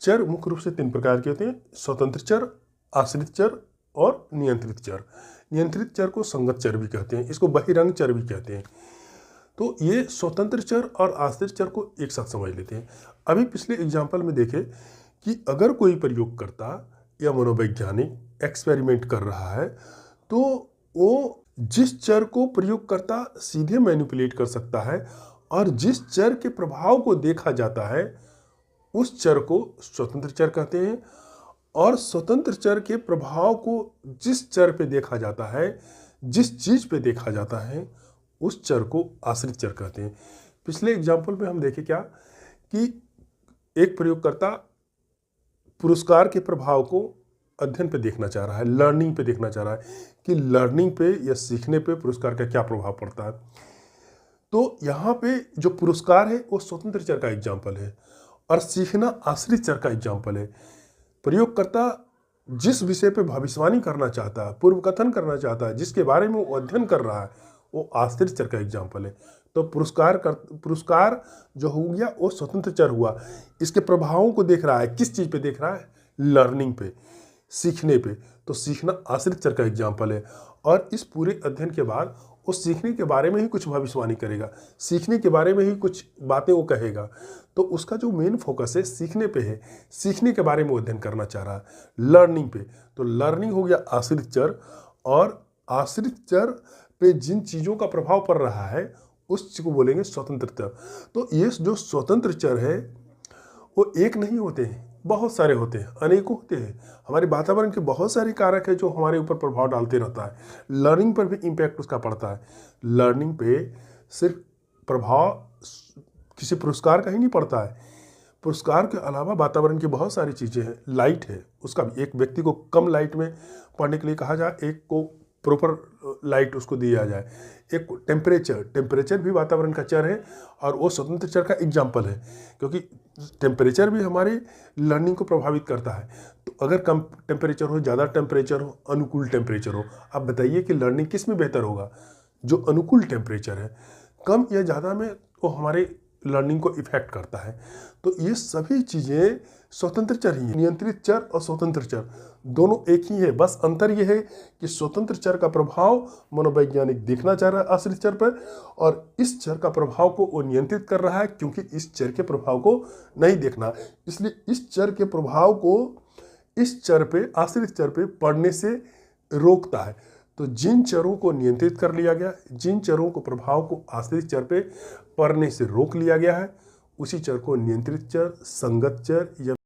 चर मुख्य रूप से 3 प्रकार के होते हैं: स्वतंत्र चर, आश्रित चर और नियंत्रित चर। नियंत्रित चर को संगत चर भी कहते हैं, इसको बहिरंग चर भी कहते हैं। तो ये स्वतंत्र चर और आश्रित चर को एक साथ समझ लेते हैं। अभी पिछले एग्जाम्पल में देखें कि अगर कोई प्रयोगकर्ता या मनोवैज्ञानिक एक्सपेरिमेंट कर रहा है तो वो जिस चर को प्रयोगकर्ता सीधे मैनिपुलेट कर सकता है और जिस चर के प्रभाव को देखा जाता है उस चर को स्वतंत्र चर कहते हैं, और स्वतंत्र चर के प्रभाव को जिस चर पे देखा जाता है, जिस चीज पे देखा जाता है, उस चर को आश्रित चर कहते हैं। पिछले एग्जाम्पल में हम देखें क्या कि एक प्रयोगकर्ता पुरस्कार के प्रभाव को अध्ययन पे देखना चाह रहा है, लर्निंग पे देखना चाह रहा है कि लर्निंग पे या सीखने पे पुरस्कार का क्या प्रभाव पड़ता है। तो यहाँ पे जो पुरस्कार है वो स्वतंत्र चर का एग्जाम्पल है और सीखना आश्रित चर का एग्जाम्पल है। प्रयोगकर्ता जिस विषय पे भविष्यवाणी करना चाहता है, पूर्व कथन करना चाहता है, जिसके बारे में वो अध्ययन कर रहा है, वो आश्रित चर का एग्जाम्पल है। तो पुरस्कार जो हो गया वो स्वतंत्र चर हुआ। इसके प्रभावों को देख रहा है, किस चीज़ पे देख रहा है? लर्निंग पे, सीखने पे। तो सीखना आश्रित चर का एग्जाम्पल है। और इस पूरे अध्ययन के बाद वो सीखने के बारे में ही कुछ भविष्यवाणी करेगा, सीखने के बारे में ही कुछ बातें वो कहेगा। तो उसका जो मेन फोकस है सीखने पे है, सीखने के बारे में वो अध्ययन करना चाह रहा है, लर्निंग पे। तो लर्निंग हो गया आश्रित चर, और आश्रित चर पे जिन चीज़ों का प्रभाव पड़ रहा है उस चीज को बोलेंगे स्वतंत्र चर। तो ये जो स्वतंत्र चर है वो एक नहीं होते हैं, बहुत सारे होते हैं, अनेकों होते हैं। हमारे वातावरण के बहुत सारे कारक है जो हमारे ऊपर प्रभाव डालते रहता है। लर्निंग पर भी इम्पैक्ट उसका पड़ता है। लर्निंग पे सिर्फ प्रभाव किसी पुरस्कार का ही नहीं पड़ता है, पुरस्कार के अलावा वातावरण की बहुत सारी चीज़ें हैं। लाइट है, उसका एक व्यक्ति को कम लाइट में पढ़ने के लिए कहा जाए, एक को प्रॉपर लाइट उसको दिया जाए। एक टेम्परेचर भी वातावरण का चर है और वो स्वतंत्र चर का एग्जाम्पल है, क्योंकि टेम्परेचर भी हमारी लर्निंग को प्रभावित करता है। तो अगर कम टेम्परेचर हो, ज़्यादा टेम्परेचर हो, अनुकूल टेम्परेचर हो, आप बताइए कि लर्निंग किस में बेहतर होगा? जो अनुकूल टेम्परेचर है, कम या ज़्यादा में वो हमारे लर्निंग को इफेक्ट करता है। तो ये सभी चीज़ें स्वतंत्र चर ही है। नियंत्रित चर और स्वतंत्र चर दोनों एक ही है, बस अंतर ये है कि स्वतंत्र चर का प्रभाव मनोवैज्ञानिक देखना चाह रहा है आश्रित चर पर, और इस चर का प्रभाव को वो नियंत्रित कर रहा है क्योंकि इस चर के प्रभाव को नहीं देखना, इसलिए इस चर के प्रभाव को इस चर पे, आश्रित चर पे पड़ने से रोकता है। तो जिन चरों को नियंत्रित कर लिया गया, जिन चरों को प्रभाव को आश्रित चर पे पड़ने से रोक लिया गया है, उसी चर को नियंत्रित चर, संगत चर या